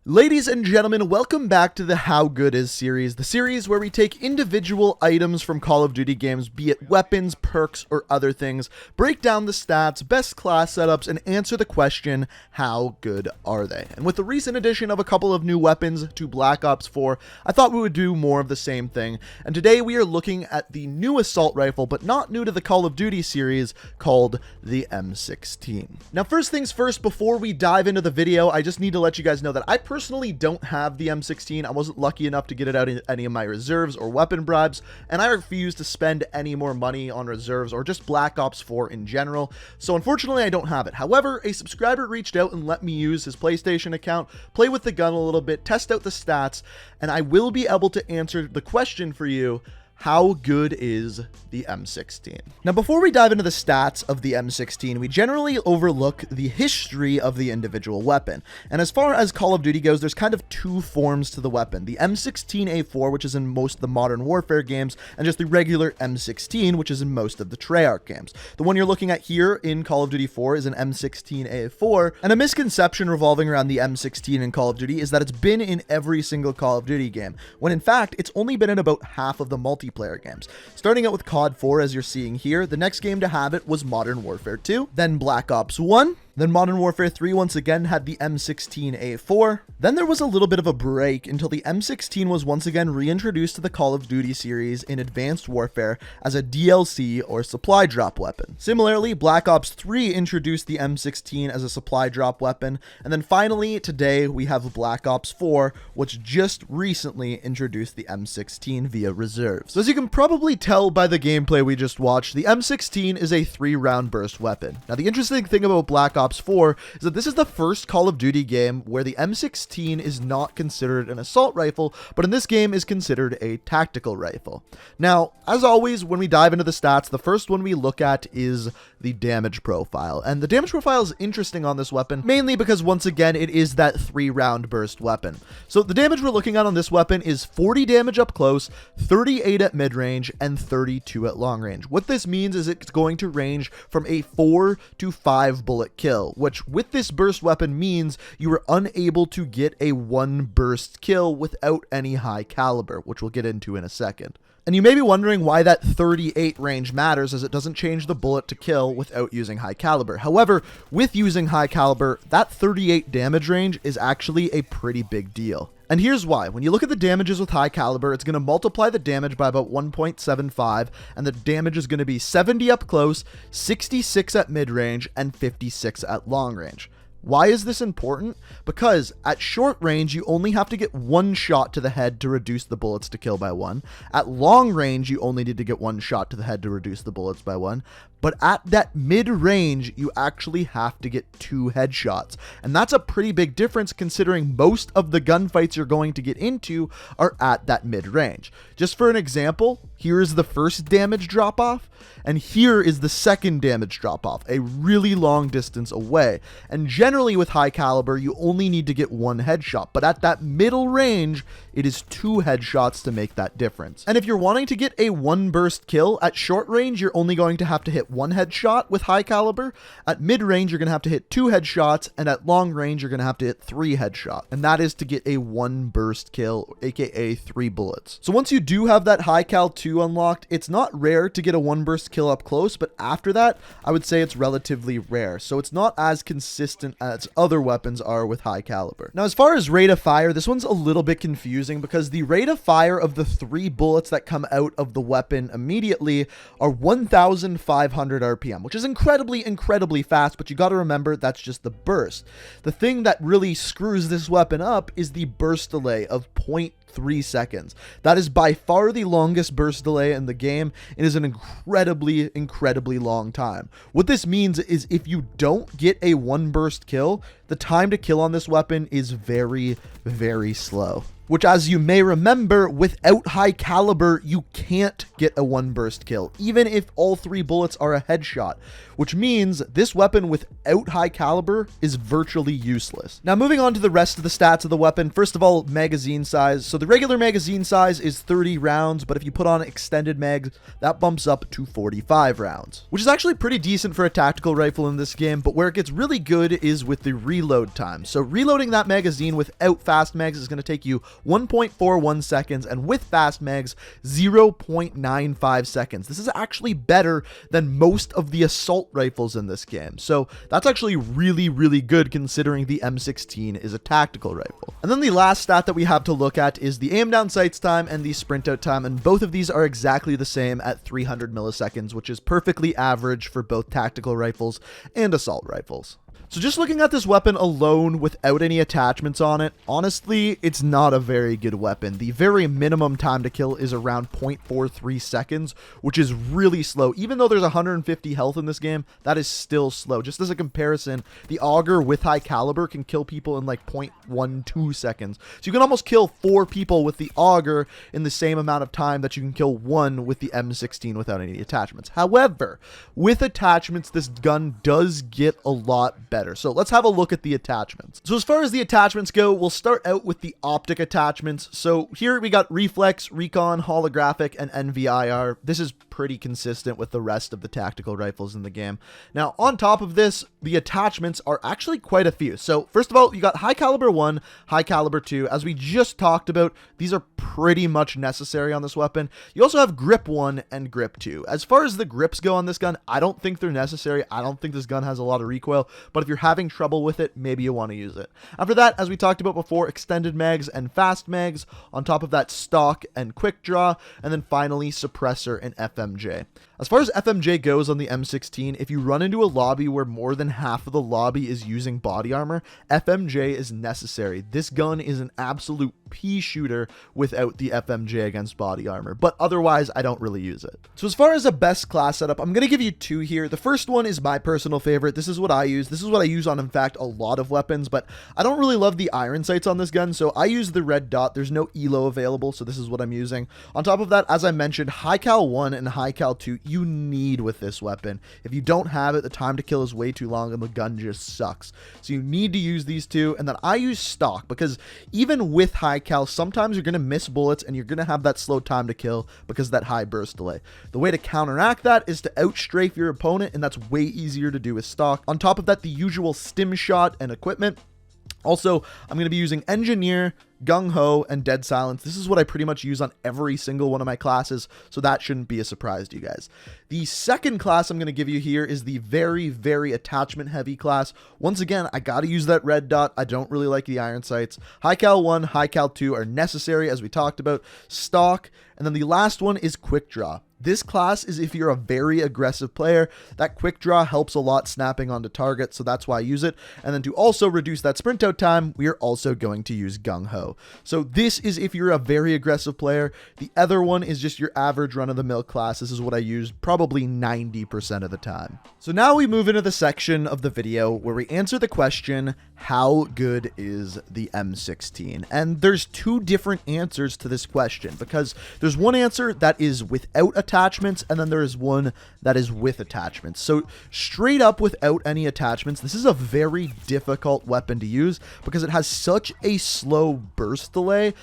Ladies and gentlemen, welcome back to the How Good Is series, the series where we take individual items from Call of Duty games, be it weapons, perks, or other things, break down the stats, best class setups, and answer the question, how good are they? And with the recent addition of a couple of new weapons to Black Ops 4, I thought we would do more of the same thing, and today we are looking at the new assault rifle, but not new to the Call of Duty series, called the M16. Now first things first, before we dive into the video, I just need to let you guys know that I personally don't have the M16. I wasn't lucky enough to get it out in any of my reserves or weapon bribes, and I refuse to spend any more money on reserves or just Black Ops 4 in general, so unfortunately I don't have it. However, a subscriber reached out and let me use his PlayStation account, play with the gun a little bit, test out the stats, and I will be able to answer the question for you: how good is the M16? Now, before we dive into the stats of the M16, we generally overlook the history of the individual weapon. And as far as Call of Duty goes, there's kind of two forms to the weapon: the M16A4, which is in most of the Modern Warfare games, and just the regular M16, which is in most of the Treyarch games. The one you're looking at here in Call of Duty 4 is an M16A4, and a misconception revolving around the M16 in Call of Duty is that it's been in every single Call of Duty game, when in fact, it's only been in about half of the multiplayer games. Starting out with COD 4, as you're seeing here, the next game to have it was Modern Warfare 2, then Black Ops 1, then Modern Warfare 3 once again had the M16A4. Then there was a little bit of a break until the M16 was once again reintroduced to the Call of Duty series in Advanced Warfare as a DLC or supply drop weapon. Similarly, Black Ops 3 introduced the M16 as a supply drop weapon. And then finally, today we have Black Ops 4, which just recently introduced the M16 via reserves. So as you can probably tell by the gameplay we just watched, the M16 is a 3-round burst weapon. Now the interesting thing about Black Ops 4 is that this is the first Call of Duty game where the M16 is not considered an assault rifle, but in this game is considered a tactical rifle. Now, as always, when we dive into the stats, the first one we look at is the damage profile. And the damage profile is interesting on this weapon, mainly because once again, it is that 3-round burst weapon. So the damage we're looking at on this weapon is 40 damage up close, 38 at mid-range, and 32 at long range. What this means is it's going to range from a 4 to 5 bullet kill, which with this burst weapon means you are unable to get a 1 burst kill without any high caliber, which we'll get into in a second. And you may be wondering why that 38 range matters, as it doesn't change the bullet to kill without using high caliber. However, with using high caliber, that 38 damage range is actually a pretty big deal. And here's why. When you look at the damages with high caliber, it's going to multiply the damage by about 1.75, and the damage is going to be 70 up close, 66 at mid-range, and 56 at long range. Why is this important? Because at short range, you only have to get 1 shot to the head to reduce the bullets to kill by 1. At long range, you only need to get 1 shot to the head to reduce the bullets by 1. But at that mid-range, you actually have to get 2 headshots. And that's a pretty big difference considering most of the gunfights you're going to get into are at that mid-range. Just for an example, here is the first damage drop-off, and here is the second damage drop-off, a really long distance away. And generally with high caliber, you only need to get 1 headshot, but at that middle range, it is 2 headshots to make that difference. And if you're wanting to get a 1 burst kill, at short range, you're only going to have to hit 1 headshot with high caliber. At mid range, you're going to have to hit 2 headshots, and at long range, you're going to have to hit 3 headshots. And that is to get a 1 burst kill, aka 3 bullets. So once you do have that high cal 2 unlocked, it's not rare to get a 1 burst kill up close, but after that, I would say it's relatively rare. So it's not as consistent as other weapons are with high caliber. Now, as far as rate of fire, this one's a little bit confusing because the rate of fire of the 3 bullets that come out of the weapon immediately are 1,500 RPM, which is incredibly fast, but you got to remember that's just the burst. The thing that really screws this weapon up is the burst delay of 0.3 seconds. That is by far the longest burst delay in the game. It is an incredibly long time. What this means is if you don't get a 1 burst kill, the time to kill on this weapon is very slow. which, as you may remember, without high caliber, you can't get a one burst kill, even if all 3 bullets are a headshot, which means this weapon without high caliber is virtually useless. Now, moving on to the rest of the stats of the weapon, first of all, magazine size. So the regular magazine size is 30 rounds, but if you put on extended mags, that bumps up to 45 rounds, which is actually pretty decent for a tactical rifle in this game, but where it gets really good is with the reload time. So reloading that magazine without fast mags is going to take you 1.41 seconds, and with fast mags, 0.95 seconds. This is actually better than most of the assault rifles in this game. So that's actually really, really good considering the M16 is a tactical rifle. And then the last stat that we have to look at is the aim down sights time and the sprint out time, and both of these are exactly the same at 300 milliseconds, which is perfectly average for both tactical rifles and assault rifles. So just looking at this weapon alone without any attachments on it, honestly, it's not a very good weapon. The very minimum time to kill is around 0.43 seconds, which is really slow. Even though there's 150 health in this game, that is still slow. Just as a comparison, the auger with high caliber can kill people in like 0.12 seconds. So you can almost kill 4 people with the auger in the same amount of time that you can kill 1 with the M16 without any attachments. However, with attachments, this gun does get a lot better. So let's have a look at the attachments. So as far as the attachments go, we'll start out with the optic attachments. So here we got reflex, recon, holographic, and NVIR. This is pretty consistent with the rest of the tactical rifles in the game. Now, on top of this, the attachments are actually quite a few. So first of all, you got high caliber 1, high caliber 2. As we just talked about, these are pretty much necessary on this weapon. You also have grip 1 and grip 2. As far as the grips go on this gun, I don't think they're necessary. I don't think this gun has a lot of recoil, but if you're having trouble with it, maybe you want to use it. After that, as we talked about before, extended mags and fast mags. On top of that, stock and quick draw, and then finally suppressor and FMJ. As far as FMJ goes on the M16, if you run into a lobby where more than half of the lobby is using body armor, FMJ is necessary. This gun is an absolute pea shooter without the FMJ against body armor, but otherwise I don't really use it. So as far as a best class setup, I'm going to give you 2 here. The first one is my personal favorite. This is what I use. This is what I use on, in fact, a lot of weapons, but I don't really love the iron sights on this gun, so I use the red dot. There's no ELO available, so this is what I'm using. On top of that, as I mentioned, high cal 1 and high cal 2 you need with this weapon. If you don't have it, the time to kill is way too long and the gun just sucks. So you need to use these 2, and then I use stock because even with high cal, sometimes you're going to miss bullets and you're going to have that slow time to kill because of that high burst delay. The way to counteract that is to outstrafe your opponent, and that's way easier to do with stock. On top of that, the usual stim shot and equipment. Also, I'm going to be using Engineer, Gung Ho, and Dead Silence. This is what I pretty much use on every single one of my classes, so that shouldn't be a surprise to you guys. The second class I'm going to give you here is the very, very attachment heavy class. Once again, I got to use that red dot. I don't really like the iron sights. High cal 1, high cal 2 are necessary, as we talked about. Stock, and then the last one is quick draw. This class is if you're a very aggressive player. That quick draw helps a lot snapping onto target, so that's why I use it. And then to also reduce that sprint out time, we are also going to use Gung Ho. So this is if you're a very aggressive player. The other one is just your average run-of-the-mill class. This is what I use probably 90% of the time. So now we move into the section of the video where we answer the question, how good is the M16? And there's 2 different answers to this question, because there's one answer that is without attachments, and then there is one that is with attachments. So straight up without any attachments, this is a very difficult weapon to use because it has such a slow burst delay.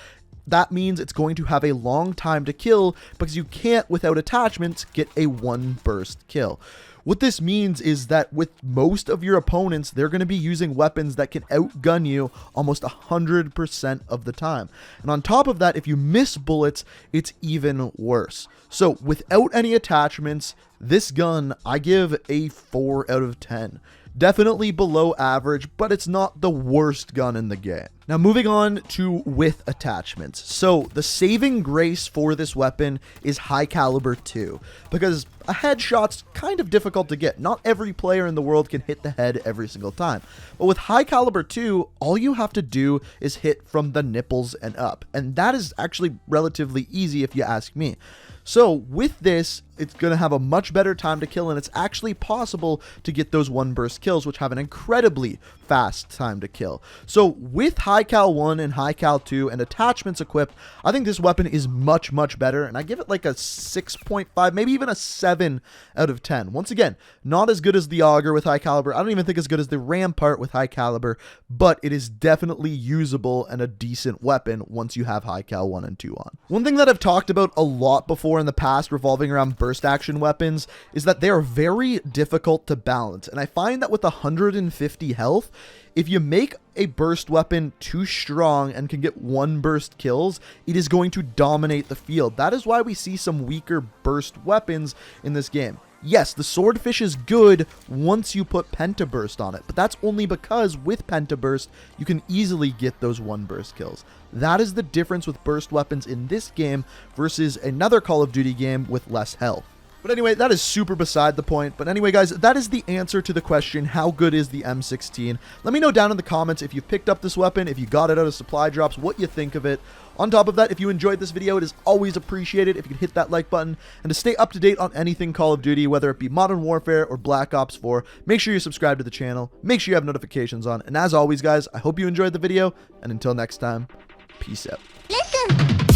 That means it's going to have a long time to kill because you can't, without attachments, get a 1 burst kill. What this means is that with most of your opponents, they're going to be using weapons that can outgun you almost 100% of the time. And on top of that, if you miss bullets, it's even worse. So without any attachments, this gun, I give a 4 out of 10. Definitely below average, but it's not the worst gun in the game. Now moving on to with attachments. So the saving grace for this weapon is high caliber 2, because a headshot's kind of difficult to get. Not every player in the world can hit the head every single time. But with high caliber 2, all you have to do is hit from the nipples and up. And that is actually relatively easy if you ask me. So with this, it's going to have a much better time to kill, and it's actually possible to get those 1 burst kills, which have an incredibly fast time to kill. So with High Cal 1 and High Cal 2 and attachments equipped, I think this weapon is much, much better, and I give it like a 6.5, maybe even a 7 out of 10. Once again, not as good as the Auger with high caliber. I don't even think as good as the Rampart with high caliber, but it is definitely usable and a decent weapon once you have High Cal 1 and 2 on. One thing that I've talked about a lot before in the past revolving around burst action weapons is that they are very difficult to balance, and I find that with 150 health, if you make a burst weapon too strong and can get one burst kills, it is going to dominate the field. That is why we see some weaker burst weapons in this game. Yes, the Swordfish is good once you put Pentaburst on it, but that's only because with Pentaburst, you can easily get those one burst kills. That is the difference with burst weapons in this game versus another Call of Duty game with less health. But anyway, that is super beside the point. But anyway, guys, that is the answer to the question, how good is the M16? Let me know down in the comments if you picked up this weapon, if you got it out of supply drops, what you think of it. On top of that, if you enjoyed this video, it is always appreciated if you could hit that like button. And to stay up to date on anything Call of Duty, whether it be Modern Warfare or Black Ops 4, make sure you subscribe to the channel, make sure you have notifications on. And as always, guys, I hope you enjoyed the video, and until next time, peace out. Listen.